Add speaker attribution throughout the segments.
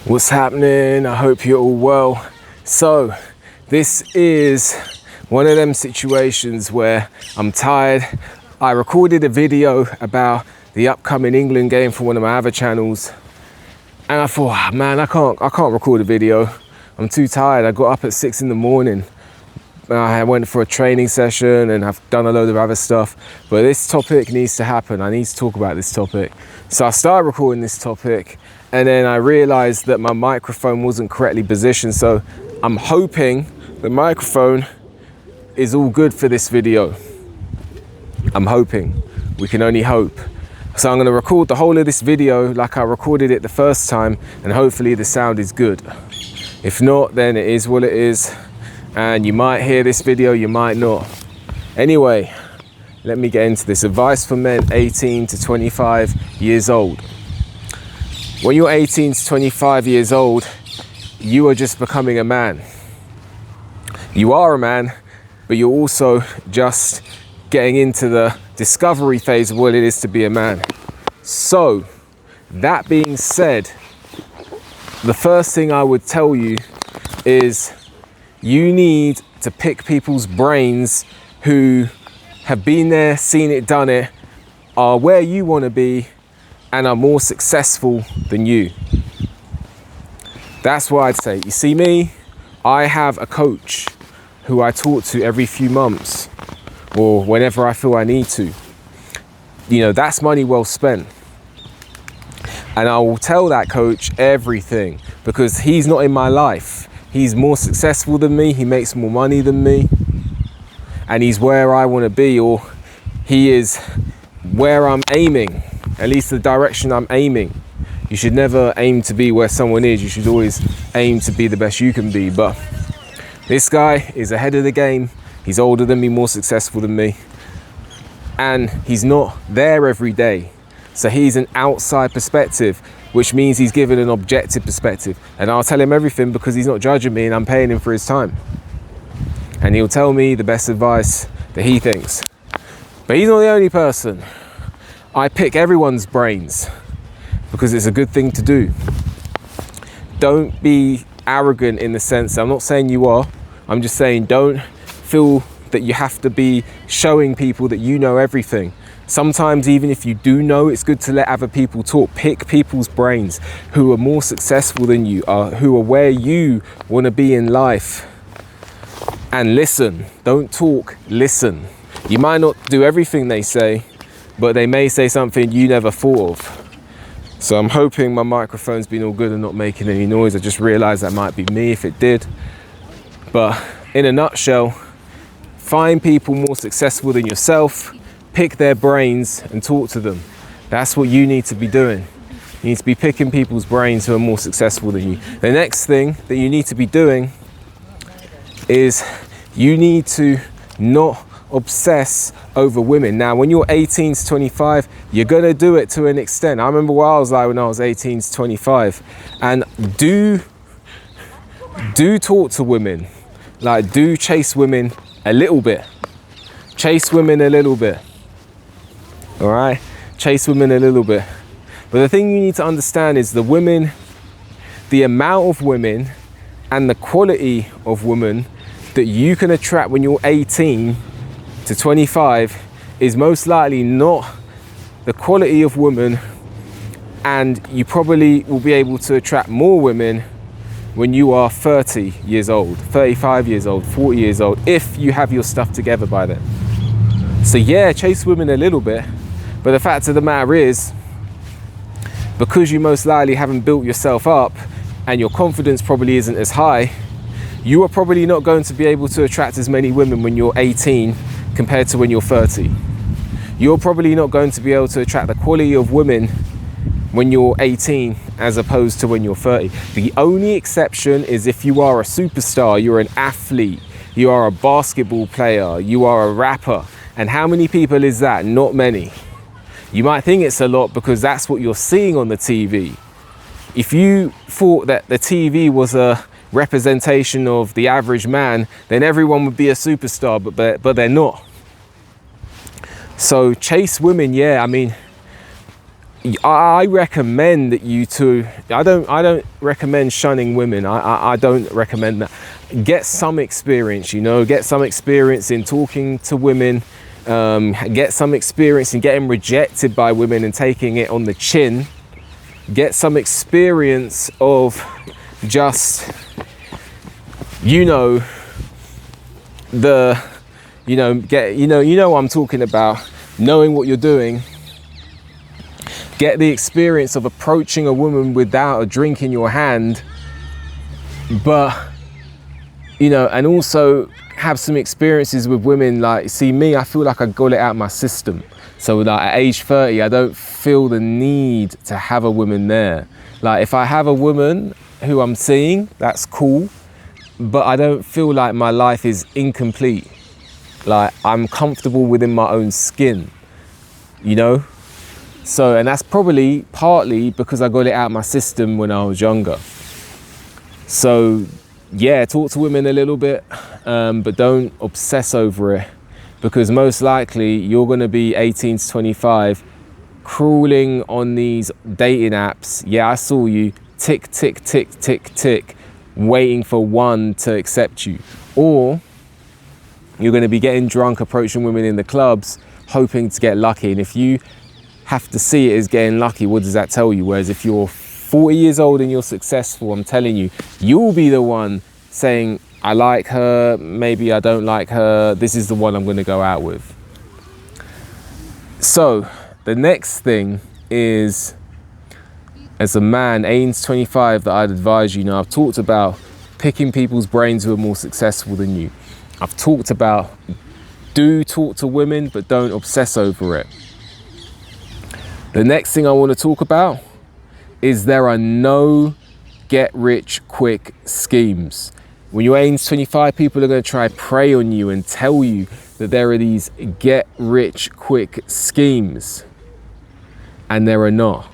Speaker 1: What's happening? I hope you're all well. So this is one of them situations where I'm tired. I recorded a video about the upcoming England game for one of my other channels, and I thought, oh, man, I can't record a video. I'm too tired. I got up at 6 in the morning. I went for a training session and I've done a load of other stuff, but this topic needs to happen. I need to talk about this topic. So I started recording this topic, and then I realized that my microphone wasn't correctly positioned. So I'm hoping the microphone is all good for this video. I'm hoping. We can only hope. So I'm going to record the whole of this video like I recorded it the first time, and hopefully the sound is good. If not, then it is what it is. And you might hear this video, you might not. Anyway, let me get into this. Advice for men 18 to 25 years old. When you're 18 to 25 years old, you are just becoming a man. You are a man, but you're also just getting into the discovery phase of what it is to be a man. So, that being said, the first thing I would tell you is you need to pick people's brains who have been there, seen it, done it, are where you want to be, and are more successful than you. That's what I'd say. You see me, I have a coach who I talk to every few months or whenever I feel I need to. You know, that's money well spent. And I will tell that coach everything because he's not in my life. He's more successful than me, he makes more money than me, and he's where I want to be, or he is where I'm aiming, at least the direction I'm aiming. You should never aim to be where someone is, you should always aim to be the best you can be. But this guy is ahead of the game, he's older than me, more successful than me, and he's not there every day. So he's an outside perspective, which means he's given an objective perspective. And I'll tell him everything because he's not judging me and I'm paying him for his time. And he'll tell me the best advice that he thinks. But he's not the only person. I pick everyone's brains because it's a good thing to do. Don't be arrogant in the sense, I'm not saying you are, I'm just saying don't feel that you have to be showing people that you know everything. Sometimes even if you do know, it's good to let other people talk. Pick people's brains who are more successful than you are, who are where you want to be in life. And listen, don't talk, listen. You might not do everything they say, but they may say something you never thought of. So I'm hoping my microphone's been all good and not making any noise. I just realized that might be me if it did. But in a nutshell, find people more successful than yourself, pick their brains and talk to them. That's what you need to be doing. You need to be picking people's brains who are more successful than you. The next thing that you need to be doing is you need to not obsess over women. Now, when you're 18 to 25, you're gonna do it to an extent. I remember what I was like when I was 18 to 25. And do talk to women. Like, do chase women a little bit. Chase women a little bit. All right, chase women a little bit. But the thing you need to understand is the amount of women and the quality of women that you can attract when you're 18 to 25 is most likely not the quality of women, and you probably will be able to attract more women when you are 30 years old, 35 years old, 40 years old, if you have your stuff together by then. So yeah, chase women a little bit. But the fact of the matter is, because you most likely haven't built yourself up and your confidence probably isn't as high, you are probably not going to be able to attract as many women when you're 18 compared to when you're 30. You're probably not going to be able to attract the quality of women when you're 18 as opposed to when you're 30. The only exception is if you are a superstar, you're an athlete, you are a basketball player, you are a rapper. And how many people is that? Not many. You might think it's a lot because that's what you're seeing on the TV. If you thought that the TV was a representation of the average man, then everyone would be a superstar, but they're not. So chase women, yeah, I mean, I recommend that you to, I don't recommend shunning women. I don't recommend that. Get some experience, get some experience in talking to women, get some experience in getting rejected by women and taking it on the chin. Get some experience of just, what I'm talking about, knowing what you're doing. Get the experience of approaching a woman without a drink in your hand, but, and also have some experiences with women. Like, see me, I feel like I got it out of my system. So like at age 30, I don't feel the need to have a woman there. Like if I have a woman who I'm seeing, that's cool, but I don't feel like my life is incomplete. Like I'm comfortable within my own skin, So, and that's probably partly because I got it out of my system when I was younger. So yeah, talk to women a little bit, but don't obsess over it, because most likely you're going to be 18 to 25 crawling on these dating apps. Yeah, I saw you, tick, tick, tick, tick, tick, waiting for one to accept you. Or you're going to be getting drunk, approaching women in the clubs, hoping to get lucky. And if you have to see it as getting lucky, what does that tell you? Whereas if you're 40 years old and you're successful, I'm telling you, you'll be the one saying, I like her, maybe I don't like her, this is the one I'm going to go out with. So the next thing is, as a man, 18 to 25, that I'd advise you. I've talked about picking people's brains who are more successful than you. I've talked about, do talk to women, but don't obsess over it. The next thing I want to talk about is there are no get-rich-quick schemes. When you're 18 to 25, people are going to try prey on you and tell you that there are these get-rich-quick schemes, and there are not.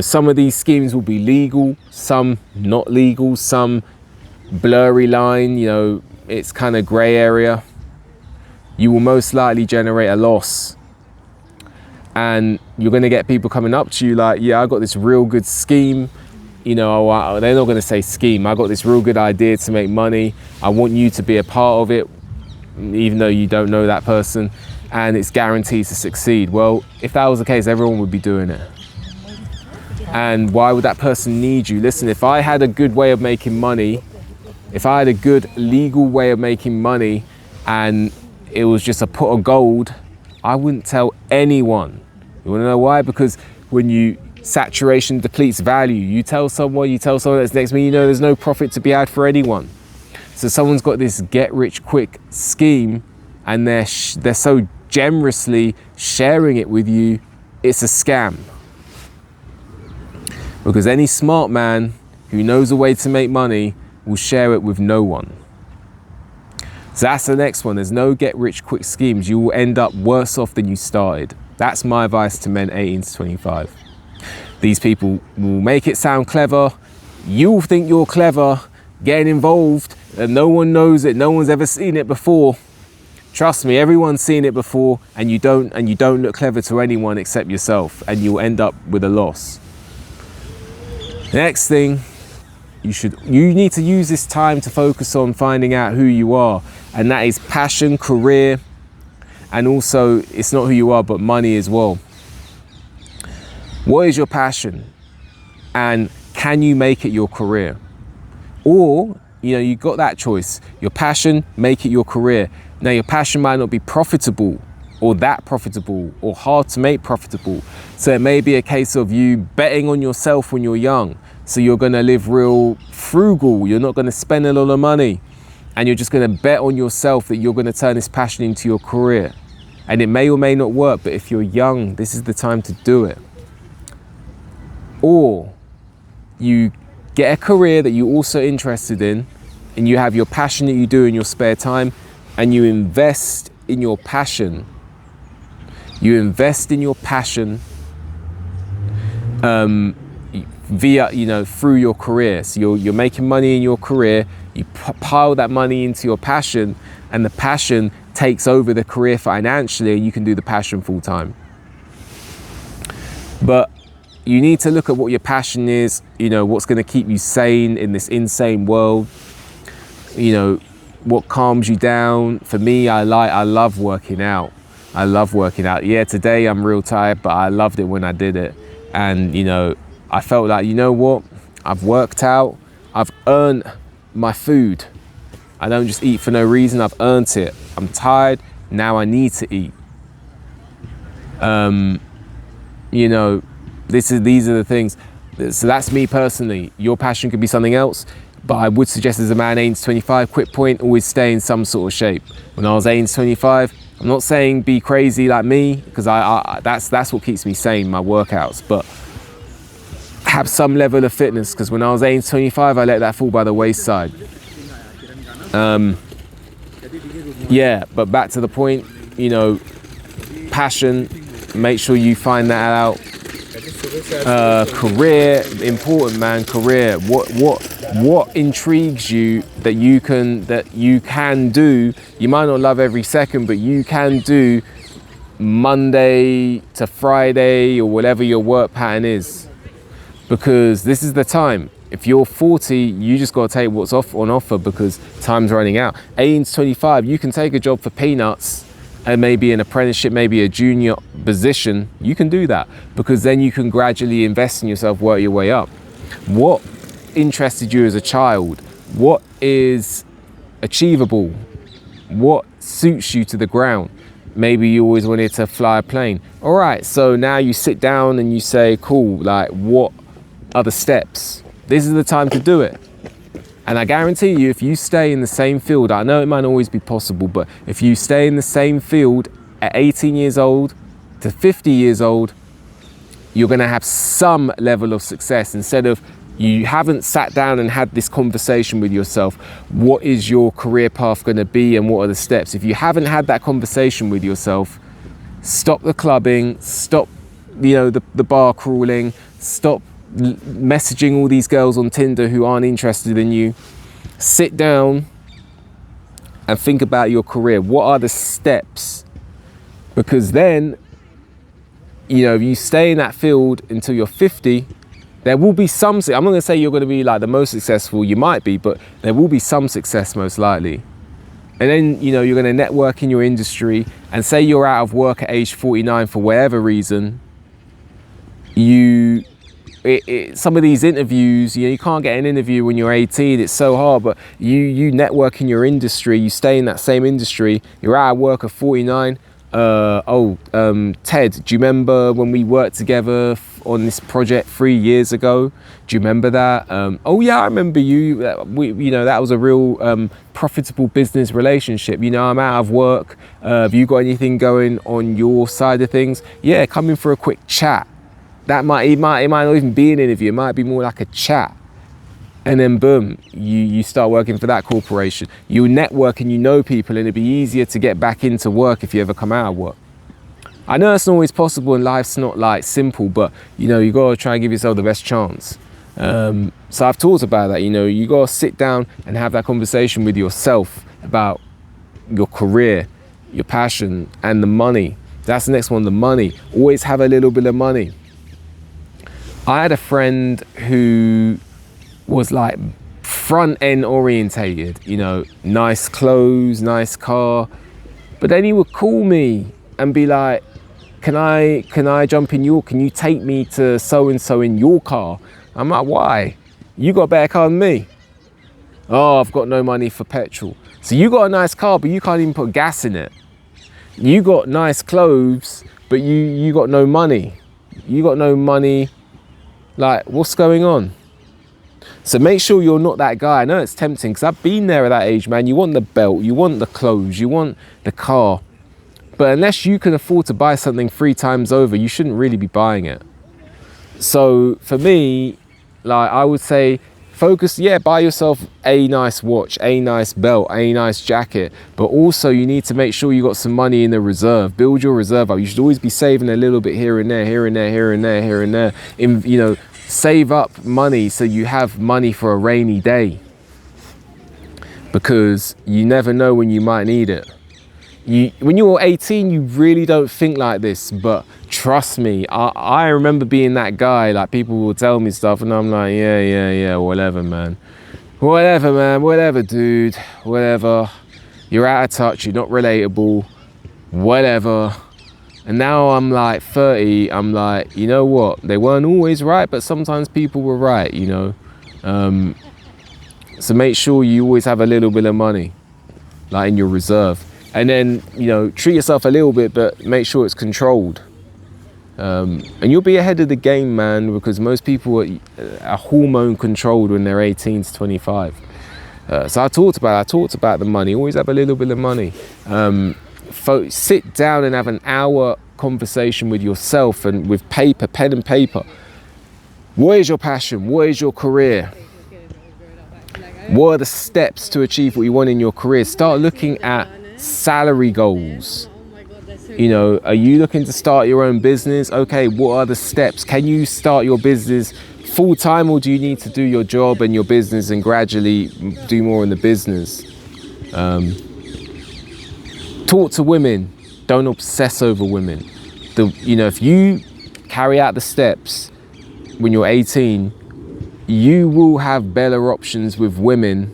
Speaker 1: Some of these schemes will be legal, some not legal, some blurry line, it's kind of grey area. You will most likely generate a loss. And you're going to get people coming up to you like, yeah, I got this real good scheme. They're not going to say scheme. I got this real good idea to make money. I want you to be a part of it, even though you don't know that person, and it's guaranteed to succeed. Well, if that was the case, everyone would be doing it. And why would that person need you? Listen, if I had a good way of making money, if I had a good legal way of making money and it was just a pot of gold, I wouldn't tell anyone. You want to know why? Because when saturation depletes value, you tell someone that's next to me, there's no profit to be had for anyone. So someone's got this get rich quick scheme and they're so generously sharing it with you, it's a scam. Because any smart man who knows a way to make money will share it with no one. So that's the next one. There's no get rich quick schemes. You will end up worse off than you started. That's my advice to men 18 to 25. These people will make it sound clever. You'll think you're clever, getting involved, and no one knows it. No one's ever seen it before. Trust me, everyone's seen it before, and you don't look clever to anyone except yourself, and you'll end up with a loss. Next thing, you need to use this time to focus on finding out who you are, and that is passion, career, and also it's not who you are but money as well. What is your passion, and can you make it your career? Or you got that choice. Your passion, make it your career. Now your passion might not be profitable or that profitable or hard to make profitable. So it may be a case of you betting on yourself when you're young. So you're going to live real frugal. You're not going to spend a lot of money, and you're just going to bet on yourself that you're going to turn this passion into your career. And it may or may not work, but if you're young, this is the time to do it. Or you get a career that you're also interested in, and you have your passion that you do in your spare time, and you invest in your passion. You invest in your passion via, through your career. So you're making money in your career, you pile that money into your passion, and the passion takes over the career financially, and you can do the passion full time. But you need to look at what your passion is, you know, what's going to keep you sane in this insane world, you know, what calms you down. For me, I love working out. I love working out. Yeah, today I'm real tired, but I loved it when I did it. And, you know, I felt like, you know what? I've worked out. I've earned my food. I don't just eat for no reason. I've earned it. I'm tired. Now I need to eat. You know, these are the things. So that's me personally. Your passion could be something else. But I would suggest as a man aims 25, quick point, always stay in some sort of shape. When I was aims 25, I'm not saying be crazy like me, because that's what keeps me sane, my workouts. But have some level of fitness, because when I was aims 25, I let that fall by the wayside. Yeah, but back to the point, you know, passion, make sure you find that out. Career, important, man. Career. What intrigues you that you can do? You might not love every second, but you can do Monday to Friday or whatever your work pattern is. Because this is the time. If you're 40, you just got to take what's on offer, because time's running out. 18 to 25, you can take a job for peanuts and maybe an apprenticeship, maybe a junior position. You can do that, because then you can gradually invest in yourself, work your way up. What interested you as a child? What is achievable? What suits you to the ground? Maybe you always wanted to fly a plane. All right, so now you sit down and you say, cool, like what are the steps? This is the time to do it. And I guarantee you, if you stay in the same field, I know it might not always be possible, but if you stay in the same field at 18 years old to 50 years old, you're gonna have some level of success. Instead of, you haven't sat down and had this conversation with yourself, what is your career path gonna be and what are the steps? If you haven't had that conversation with yourself, stop the clubbing, stop, you know, the bar crawling, stop messaging all these girls on Tinder who aren't interested in you. Sit down and think about your career. What are the steps? Because then, you know, if you stay in that field until you're 50, there will be some, I'm not gonna say you're gonna be like the most successful, you might be, but there will be some success most likely. And then, you know, you're gonna network in your industry, and say you're out of work at age 49 for whatever reason, some of these interviews, you know, you can't get an interview when you're 18, it's so hard, but you network in your industry, you stay in that same industry, you're out of work at 49. Ted, do you remember when we worked together on this project 3 years ago? Do you remember that? Oh yeah, I remember you. You know, that was a real profitable business relationship. You know, I'm out of work. Have you got anything going on your side of things? Yeah, come in for a quick chat. It might not even be an interview, it might be more like a chat. And then boom, you start working for that corporation. You network and you know people, and it'd be easier to get back into work if you ever come out of work. I know it's not always possible and life's not like simple, but you know, you gotta try and give yourself the best chance. So I've talked about that, you know, you gotta sit down and have that conversation with yourself about your career, your passion, and the money. That's the next one, the money. Always have a little bit of money. I had a friend who was like front end orientated, you know, nice clothes, nice car, but then he would call me and be like, can I jump in can you take me to so-and-so in your car? I'm like, why? You got a better car than me. Oh, I've got no money for petrol. So you got a nice car, but you can't even put gas in it. You got nice clothes, but you got no money. You got no money. Like, what's going on? So make sure you're not that guy. I know it's tempting, because I've been there at that age, man. You want the belt, you want the clothes, you want the car. But unless you can afford to buy something 3 times over, you shouldn't really be buying it. So for me, like, I would say, focus, yeah, buy yourself a nice watch, a nice belt, a nice jacket, but also you need to make sure you got some money in the reserve. Build your reserve up. You should always be saving a little bit here and there, here and there, here and there, here and there. You know, save up money so you have money for a rainy day, because you never know when you might need it. when you're 18, you really don't think like this, but trust me, I remember being that guy. Like, people will tell me stuff and I'm like, yeah, whatever, man, whatever, dude, whatever. You're out of touch, you're not relatable, whatever. And now I'm like 30, I'm like, you know what, they weren't always right, but sometimes people were right, you know. So make sure you always have a little bit of money, like, in your reserve. And then, you know, treat yourself a little bit, but make sure it's controlled. And you'll be ahead of the game, man, because most people are hormone controlled when they're 18 to 25. So I talked about the money. Always have a little bit of money. Sit down and have an hour conversation with yourself and with paper, pen and paper. What is your passion? What is your career? What are the steps to achieve what you want in your career? Start looking at salary goals. You know, are you looking to start your own business? Okay, what are the steps? Can you start your business full time, or do you need to do your job and your business and gradually do more in the business? Talk to women. Don't obsess over women. You know, if you carry out the steps when you're 18, you will have better options with women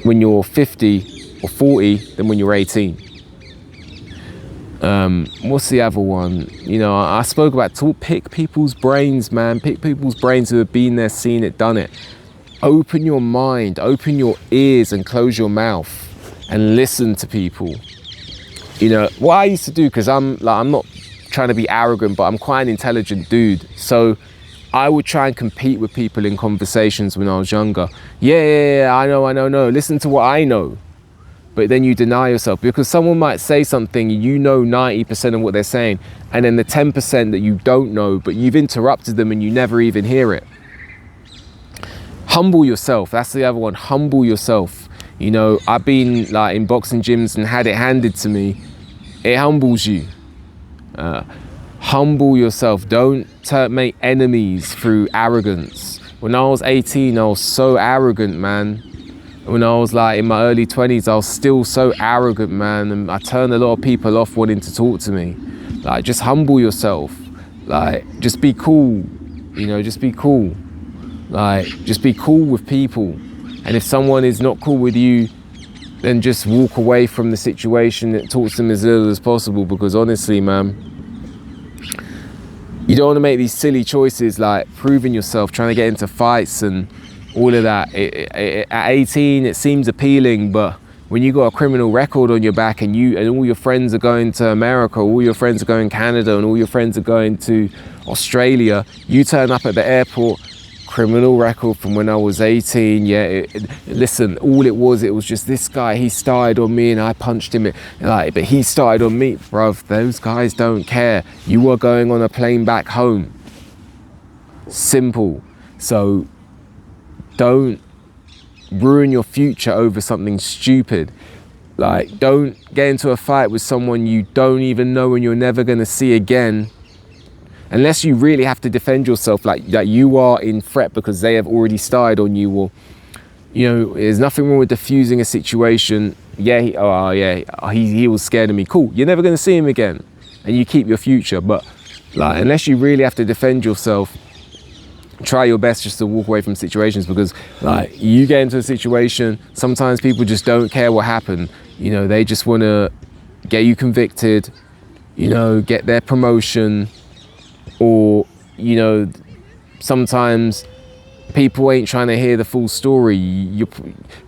Speaker 1: when you're 50 or 40 than when you're 18. What's the other one? You know, I spoke about pick people's brains, man. Pick people's brains who have been there, seen it, done it. Open your mind, open your ears and close your mouth and listen to people. You know, what I used to do, because I'm not trying to be arrogant, but I'm quite an intelligent dude. So I would try and compete with people in conversations when I was younger. Yeah, I know. Listen to what I know. But then you deny yourself, because someone might say something, you know 90% of what they're saying, and then the 10% that you don't know, but you've interrupted them and you never even hear it. Humble yourself. That's the other one. Humble yourself. You know, I've been like in boxing gyms and had it handed to me. It humbles you. Humble yourself. Don't make enemies through arrogance. When I was 18, I was so arrogant, man. When I was like in my early 20s, I was still so arrogant, man. And I turned a lot of people off wanting to talk to me. Like, just humble yourself. Like, just be cool. You know, just be cool. Like, just be cool with people. And if someone is not cool with you, then just walk away from the situation and talk to them as little as possible. Because honestly, man, you don't want to make these silly choices like proving yourself, trying to get into fights and all of that. At 18, it seems appealing, but when you got a criminal record on your back and all your friends are going to America, all your friends are going to Canada, and all your friends are going to Australia, you turn up at the airport, criminal record from when I was 18. Yeah, listen, all it was just this guy, he started on me and I punched him. But he started on me. Bruv, those guys don't care. You are going on a plane back home. Simple. So don't ruin your future over something stupid. Like, don't get into a fight with someone you don't even know and you're never going to see again, unless you really have to defend yourself, like that you are in threat because they have already started on you. Or, you know, there's nothing wrong with diffusing a situation. Yeah, he was scared of me. Cool, you're never going to see him again, and you keep your future. But like, unless you really have to defend yourself, try your best just to walk away from situations, because like, you get into a situation, sometimes people just don't care what happened. You know, they just want to get you convicted, you know, get their promotion, or, you know, sometimes people ain't trying to hear the full story.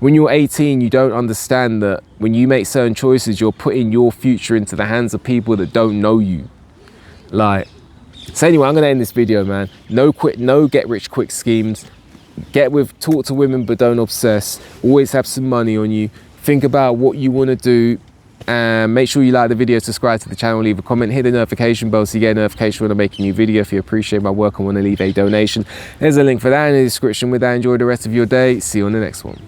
Speaker 1: When you're 18, you don't understand that when you make certain choices, you're putting your future into the hands of people that don't know you. Like, so anyway, I'm gonna end this video, man. No get rich quick schemes. Talk to women, but don't obsess. Always have some money on you. Think about what you want to do, and make sure you like the video, subscribe to the channel, leave a comment, hit the notification bell so you get a notification when I make a new video. If you appreciate my work and want to leave a donation, there's a link for that in the description. With that, enjoy the rest of your day. See you on the next one.